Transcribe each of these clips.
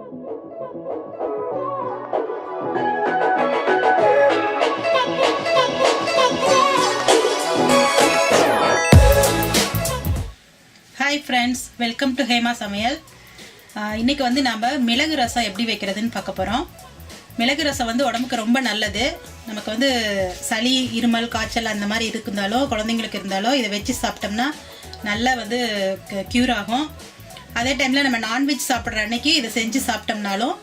Hi friends, welcome to Hema சமையல். இன்றைக்கி வந்து நாம் மிளகு ரசம் எப்படி வைக்கிறதுன்னு பார்க்க போகிறோம். மிளகு ரசம் வந்து உடம்புக்கு ரொம்ப நல்லது. நமக்கு வந்து சளி, இருமல், காய்ச்சல் அந்த மாதிரி இருந்தாலும், குழந்தைங்களுக்கு இருந்தாலும் இதை வச்சு சாப்பிட்டோம்னா நல்லா வந்து க்யூர் ஆகும். அதே டைமில் நம்ம நான்வெஜ் சாப்பிட்ற அன்னைக்கு இதை செஞ்சு சாப்பிட்டோம்னாலும்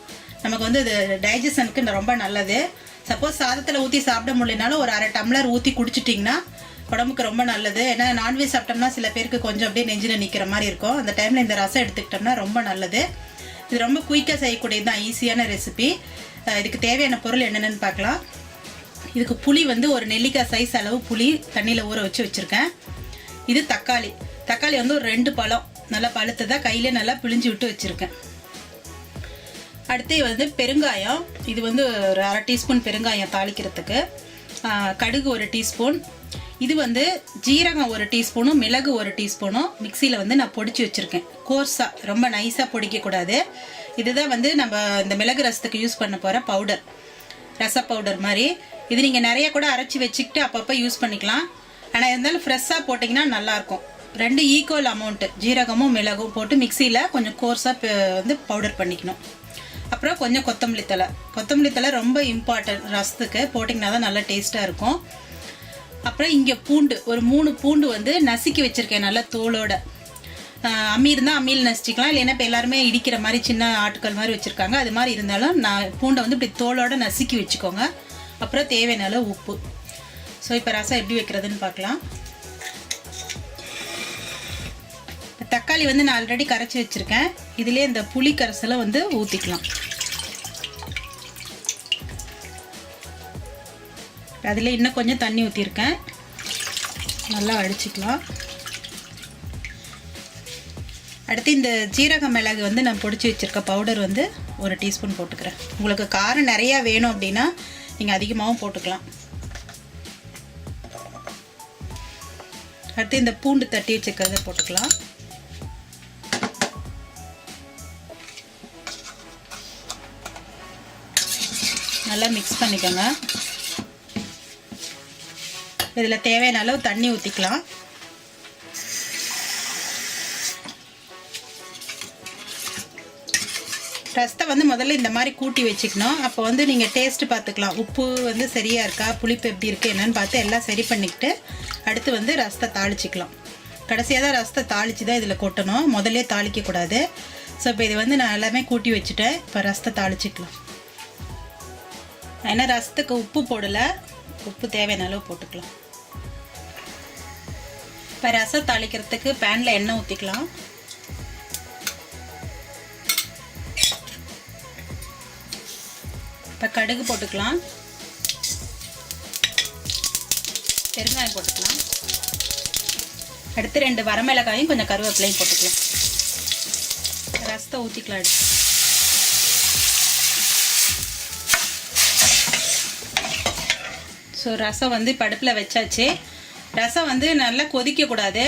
நமக்கு வந்து இது டைஜஷனுக்கு ரொம்ப நல்லது. சப்போஸ் சாதத்தில் ஊற்றி சாப்பிட முடியலனாலும் ஒரு அரை டம்ளர் ஊற்றி குடிச்சிட்டிங்கன்னா உடம்புக்கு ரொம்ப நல்லது. ஏன்னா நான்வெஜ் சாப்பிட்டோம்னா சில பேருக்கு கொஞ்சம் அப்படியே நெஞ்சில் நிற்கிற மாதிரி இருக்கும். அந்த டைமில் இந்த ரசம் எடுத்துக்கிட்டோம்னா ரொம்ப நல்லது. இது ரொம்ப குயிக்காக செய்யக்கூடியது தான், ஈஸியான ரெசிபி. இதுக்கு தேவையான பொருள் என்னென்னு பார்க்கலாம். இதுக்கு புளி வந்து ஒரு நெல்லிக்காய் சைஸ் அளவு புளி தண்ணியில் ஊற வச்சு வச்சுருக்கேன். இது தக்காளி வந்து ஒரு 2 பழம் நல்லா பழுத்ததாக கையிலே நல்லா பிழிஞ்சு விட்டு வச்சுருக்கேன். அடுத்து வந்து பெருங்காயம், இது வந்து ஒரு அரை டீஸ்பூன் பெருங்காயம் தாளிக்கிறதுக்கு. கடுகு 1 டீஸ்பூன். இது வந்து ஜீரகம் 1 டீஸ்பூனும் மிளகு 1 டீஸ்பூனும் மிக்சியில் வந்து நான் பொடிச்சு வச்சுருக்கேன். கோர்ஸாக, ரொம்ப நைஸாக பொடிக்கக்கூடாது. இதுதான் வந்து நம்ம இந்த மிளகு ரசத்துக்கு யூஸ் பண்ண போகிற பவுடர், ரச பவுடர் மாதிரி. இது நீங்கள் நிறைய கூட அரைச்சி வச்சுக்கிட்டு அப்பப்போ யூஸ் பண்ணிக்கலாம். ஆனால் இருந்தாலும் ஃப்ரெஷ்ஷாக போட்டிங்கன்னா நல்லாயிருக்கும். 2 ஈக்குவல் அமௌண்ட்டு ஜீரகமும் மிளகும் போட்டு மிக்சியில் கொஞ்சம் கோர்ஸாக வந்து பவுடர் பண்ணிக்கணும். அப்புறம் கொஞ்சம் கொத்தமல்லி தழை ரொம்ப இம்பார்ட்டன்ட், ரசத்துக்கு போட்டிங்கன்னா தான் நல்லா டேஸ்ட்டாக இருக்கும். அப்புறம் இங்கே பூண்டு ஒரு 3 பூண்டு வந்து நசுக்கி வச்சுருக்கேன் நல்லா தோலோட. அம்மி இருந்தால் அம்மியில் நசிச்சிக்கலாம், இல்லைன்னா இப்போ எல்லாருமே இடிக்கிற மாதிரி சின்ன ஆட்டுக்கள் மாதிரி வச்சுருக்காங்க. அது மாதிரி இருந்தாலும் நான் பூண்டை வந்து இப்படி தோலோட நசுக்கி வச்சுக்கோங்க. அப்புறம் தேவையான உப்பு. ஸோ இப்போ ரசம் எப்படி வைக்கிறதுன்னு பார்க்கலாம். தக்காளி வந்து நான் ஆல்ரெடி கரைச்சி வச்சுருக்கேன். இதிலே இந்த புளி கரைசலை வந்து ஊற்றிக்கலாம். அதில் இன்னும் கொஞ்சம் தண்ணி ஊற்றிருக்கேன், நல்லா அடிச்சுக்கலாம். அடுத்து இந்த ஜீரக மிளகு வந்து நான் பொடிச்சு வச்சுருக்க பவுடர் வந்து 1 டீஸ்பூன் போட்டுக்கிறேன். உங்களுக்கு காரம் நிறையா வேணும் அப்படின்னா நீங்கள் அதிகமாகவும் போட்டுக்கலாம். அடுத்து இந்த பூண்டு தட்டி வச்சுக்கிறத போட்டுக்கலாம். நல்லா மிக்ஸ் பண்ணிக்கோங்க. இதில் தேவையான அளவு தண்ணி ஊற்றிக்கலாம். ரசத்தை வந்து முதல்ல இந்த மாதிரி கூட்டி வச்சுக்கணும். அப்போ வந்து நீங்கள் டேஸ்ட்டு பார்த்துக்கலாம், உப்பு வந்து சரியாக இருக்கா, புளிப்பு எப்படி இருக்குது என்னன்னு பார்த்து எல்லாம் சரி பண்ணிக்கிட்டு அடுத்து வந்து ரசத்தை தாளிச்சிக்கலாம். கடைசியாக தான் ரசத்தை தாளித்து தான் இதில் கொட்டணும், முதல்லே தாளிக்கக்கூடாது. ஸோ இப்போ இது வந்து நான் எல்லாமே கூட்டி வச்சுட்டேன். இப்போ ரசத்தை தாளிச்சிக்கலாம். ஏன்னா ரசத்துக்கு உப்பு போடலை, உப்பு தேவையான அளவு போட்டுக்கலாம். இப்போ ரசம் தாளிக்கிறதுக்கு பேனில் எண்ணெய் ஊற்றிக்கலாம். இப்போ கடுகு போட்டுக்கலாம், பெருங்காயம் போட்டுக்கலாம். அடுத்து 2 வரமிளகாயும் கொஞ்சம் கருவேப்பிலையும் போட்டுக்கலாம். ரசத்தை ஊற்றிக்கலாம். ஸோ ரசம் வந்து இப்போ அடுப்பில் வச்சாச்சு. ரசம் வந்து நல்லா கொதிக்கக்கூடாது,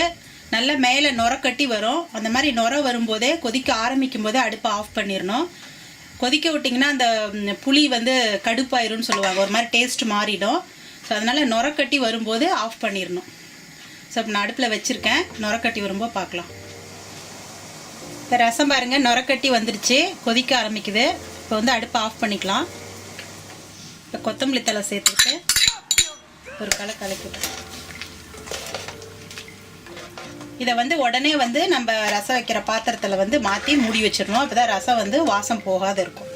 நல்லா மேலே நுர கட்டி வரும். அந்த மாதிரி நுர வரும்போதே, கொதிக்க ஆரம்பிக்கும் போதே அடுப்பை ஆஃப் பண்ணிடணும். கொதிக்க விட்டிங்கன்னா அந்த புளி வந்து கடுப்பாயிரும்னு சொல்லுவாங்க, ஒரு மாதிரி டேஸ்ட் மாறிடும். ஸோ அதனால் நுர கட்டி வரும்போது ஆஃப் பண்ணிடணும். ஸோ இப்போ நான் அடுப்பில் வச்சுருக்கேன், நுர கட்டி வரும்போது பார்க்கலாம். இப்போ ரசம் பாருங்கள், நுர கட்டி வந்துடுச்சு, கொதிக்க ஆரம்பிக்குது. இப்போ வந்து அடுப்பை ஆஃப் பண்ணிக்கலாம். இப்போ கொத்தமல்லி தழை சேர்த்துட்டு ஒரு கலக்கிட்டு இதை வந்து உடனே வந்து நம்ம ரசம் வைக்கிற பாத்திரத்தில் வந்து மாற்றி மூடி வச்சிடணும். அப்போ தான் ரசம் வந்து வாசம் போகாத இருக்கும்.